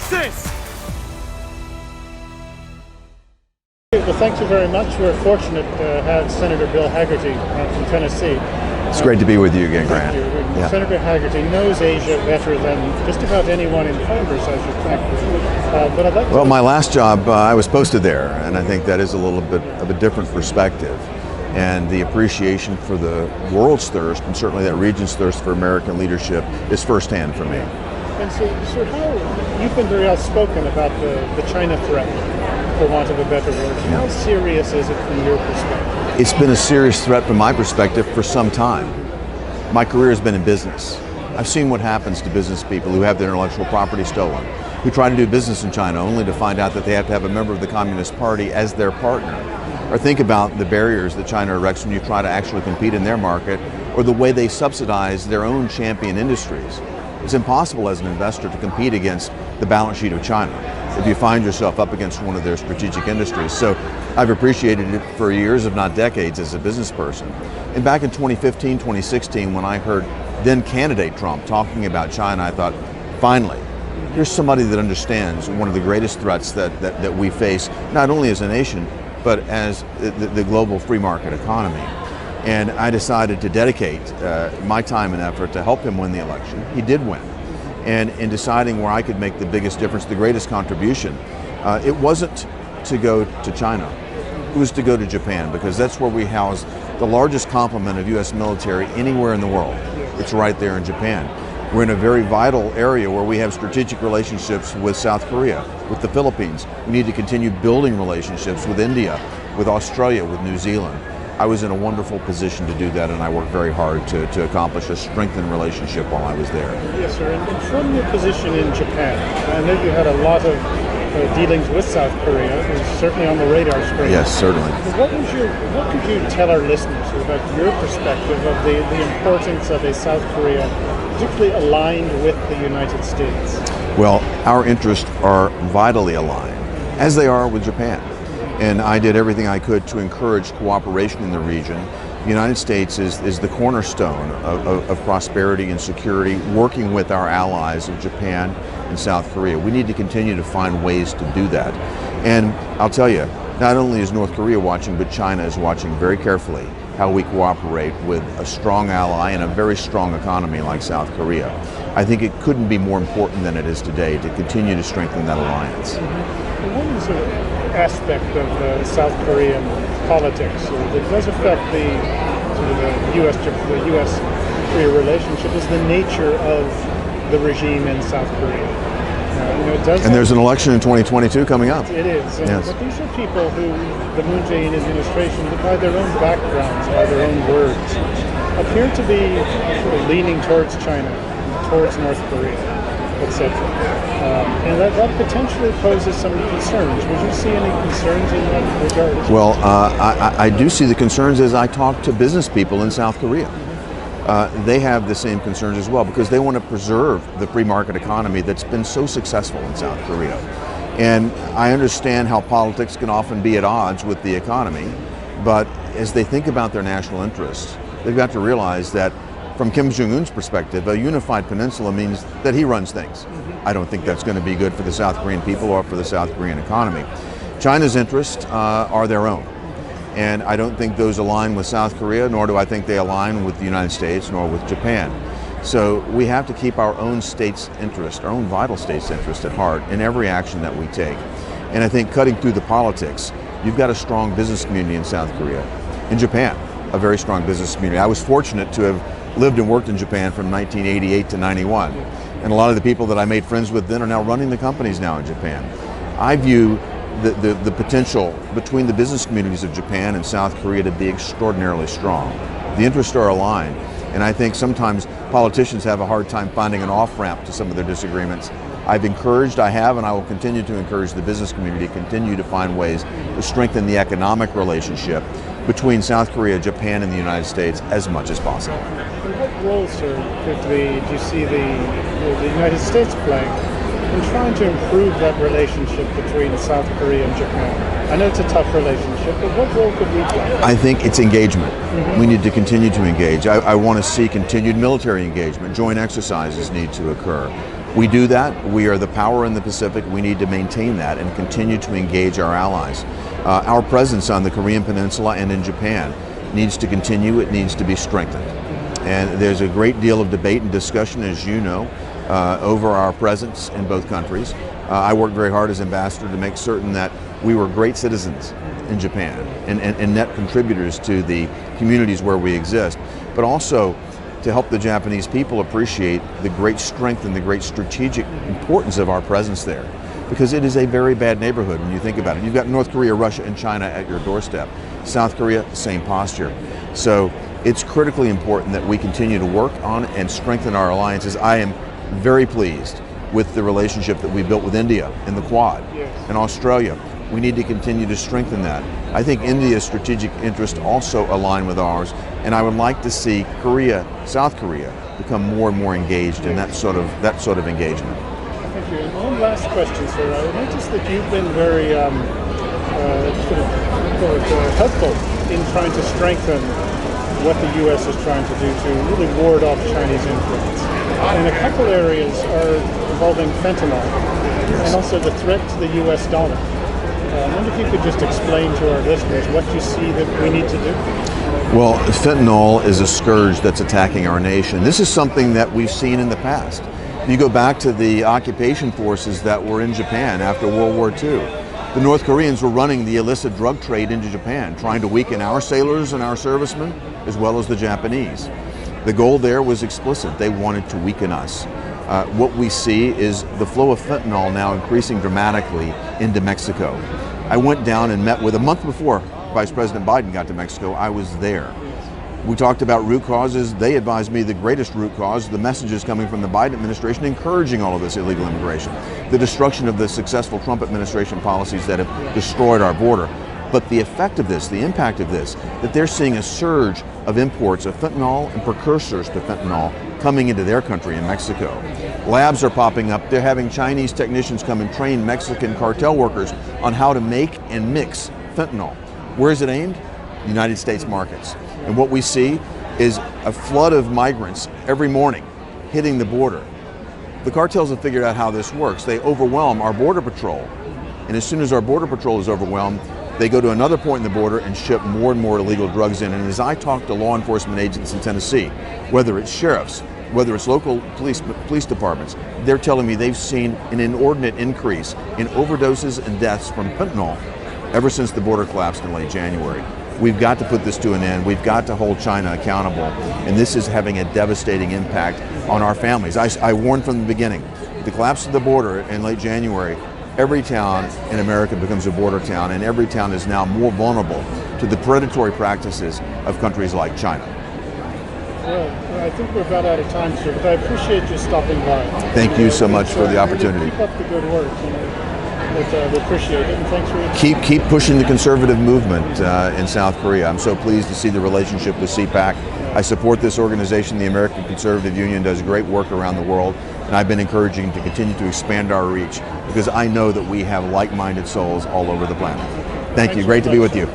this? Well, thank you very much. We're fortunate to have Senator Bill Hagerty from Tennessee. It's great to be with you again, Grant. Yeah. Senator Hagerty knows Asia better than just about anyone in Congress, I should think. But I'd like to... Well, my last job, I was posted there, and I think that is a little bit of a different perspective. And the appreciation for the world's thirst, and certainly that region's thirst for American leadership, is firsthand for me. And so how, you've been very outspoken about the China threat, for want of a better word. How serious is it from your perspective? It's been a serious threat from my perspective for some time. My career has been in business. I've seen what happens to business people who have their intellectual property stolen, who try to do business in China only to find out that they have to have a member of the Communist Party as their partner. Or think about the barriers that China erects when you try to actually compete in their market, or the way they subsidize their own champion industries. It's impossible as an investor to compete against the balance sheet of China if you find yourself up against one of their strategic industries. So I've appreciated it for years, if not decades, as a business person. And back in 2015, 2016, when I heard then candidate Trump talking about China, I thought, finally, here's somebody that understands one of the greatest threats that we face, not only as a nation, but as the global free market economy. And I decided to dedicate my time and effort to help him win the election. He did win. And in deciding where I could make the biggest difference, the greatest contribution, it wasn't to go to China. It was to go to Japan, because that's where we house the largest complement of U.S. military anywhere in the world. It's right there in Japan. We're in a very vital area where we have strategic relationships with South Korea, with the Philippines. We need to continue building relationships with India, with Australia, with New Zealand. I was in a wonderful position to do that, and I worked very hard to accomplish a strengthened relationship while I was there. Yes, sir. And from your position in Japan, I know you had a lot of dealings with South Korea. It was certainly on the radar screen. Yes, certainly. What could you tell our listeners about your perspective of the importance of a South Korea particularly aligned with the United States? Well, our interests are vitally aligned, as they are with Japan. And I did everything I could to encourage cooperation in the region. The United States is the cornerstone of prosperity and security, working with our allies of Japan and South Korea. We need to continue to find ways to do that. And I'll tell you, not only is North Korea watching, but China is watching very carefully how we cooperate with a strong ally and a very strong economy like South Korea. I think it couldn't be more important than it is today to continue to strengthen that alliance. One aspect of South Korean politics that does affect the U.S.-Korea relationship is the nature of the regime in South Korea. And there's an election in 2022 coming up. It is. Yes. But these are people who the Moon Jae-in administration, by their own backgrounds, by their own words, appear to be leaning towards China, towards North Korea, etc. And that potentially poses some concerns. Would you see any concerns in that regard? Well, I do see the concerns as I talk to business people in South Korea. They have the same concerns as well, because they want to preserve the free market economy that's been so successful in South Korea. And I understand how politics can often be at odds with the economy, but as they think about their national interests, they've got to realize that from Kim Jong-un's perspective, a unified peninsula means that he runs things. I don't think that's going to be good for the South Korean people or for the South Korean economy. China's interests are their own. And I don't think those align with South Korea, nor do I think they align with the United States, nor with Japan. So we have to keep our own state's interest, our own vital state's interest at heart in every action that we take. And I think cutting through the politics, you've got a strong business community in South Korea. In Japan, a very strong business community. I was fortunate to have lived and worked in Japan from 1988 to 91. And a lot of the people that I made friends with then are now running the companies now in Japan. I view the potential between the business communities of Japan and South Korea to be extraordinarily strong. The interests are aligned, and I think sometimes politicians have a hard time finding an off-ramp to some of their disagreements. I have, and I will continue to encourage the business community to continue to find ways to strengthen the economic relationship between South Korea, Japan, and the United States as much as possible. What role, sir, do you see the United States playing in trying to improve that relationship between South Korea and Japan? I know it's a tough relationship, but what role could we play? I think it's engagement. We need to continue to engage. I want to see continued military engagement. Joint exercises need to occur. We do that. We are the power in the Pacific. We need to maintain that and continue to engage our allies. Our presence on the Korean Peninsula and in Japan needs to continue. It needs to be strengthened. And there's a great deal of debate and discussion, as you know, over our presence in both countries. I worked very hard as ambassador to make certain that we were great citizens in Japan and net contributors to the communities where we exist, but also to help the Japanese people appreciate the great strength and the great strategic importance of our presence there. Because it is a very bad neighborhood when you think about it. You've got North Korea, Russia, and China at your doorstep. South Korea, same posture. So it's critically important that we continue to work on and strengthen our alliances. I am very pleased with the relationship that we built with India in the Quad and Australia. We need to continue to strengthen that. I think India's strategic interests also align with ours, and I would like to see Korea, South Korea, become more and more engaged in that sort of engagement. Thank you. And one last question, sir. I noticed that you've been very helpful in trying to strengthen what the U.S. is trying to do to really ward off Chinese influence. And a couple areas are involving fentanyl and also the threat to the U.S. dollar. I wonder if you could just explain to our listeners what you see that we need to do. Well, fentanyl is a scourge that's attacking our nation. This is something that we've seen in the past. You go back to the occupation forces that were in Japan after World War II. The North Koreans were running the illicit drug trade into Japan, trying to weaken our sailors and our servicemen, as well as the Japanese. The goal there was explicit. They wanted to weaken us. What we see is the flow of fentanyl now increasing dramatically into Mexico. I went down and met with, a month before Vice President Biden got to Mexico, I was there. We talked about root causes. They advised me the greatest root cause, the messages coming from the Biden administration encouraging all of this illegal immigration, the destruction of the successful Trump administration policies that have destroyed our border. But the effect of this, the impact of this, that they're seeing a surge of imports of fentanyl and precursors to fentanyl coming into their country in Mexico. Labs are popping up. They're having Chinese technicians come and train Mexican cartel workers on how to make and mix fentanyl. Where is it aimed? United States markets. And what we see is a flood of migrants every morning hitting the border. The cartels have figured out how this works. They overwhelm our border patrol. And as soon as our border patrol is overwhelmed, they go to another point in the border and ship more and more illegal drugs in. And as I talk to law enforcement agents in Tennessee, whether it's sheriffs, whether it's local police departments, they're telling me they've seen an inordinate increase in overdoses and deaths from fentanyl ever since the border collapsed in late January. We've got to put this to an end. We've got to hold China accountable. And this is having a devastating impact on our families. I warned from the beginning, the collapse of the border in late January, every town in America becomes a border town, and every town is now more vulnerable to the predatory practices of countries like China. Well, I think we're about out of time, sir, but I appreciate you stopping by. Thank you so much for the opportunity. Keep up the good work. We appreciate it, and thanks for your time. Keep pushing the conservative movement in South Korea. I'm so pleased to see the relationship with CPAC. I support this organization. The American Conservative Union does great work around the world, and I've been encouraging to continue to expand our reach because I know that we have like-minded souls all over the planet. Thank you. Great to be with you.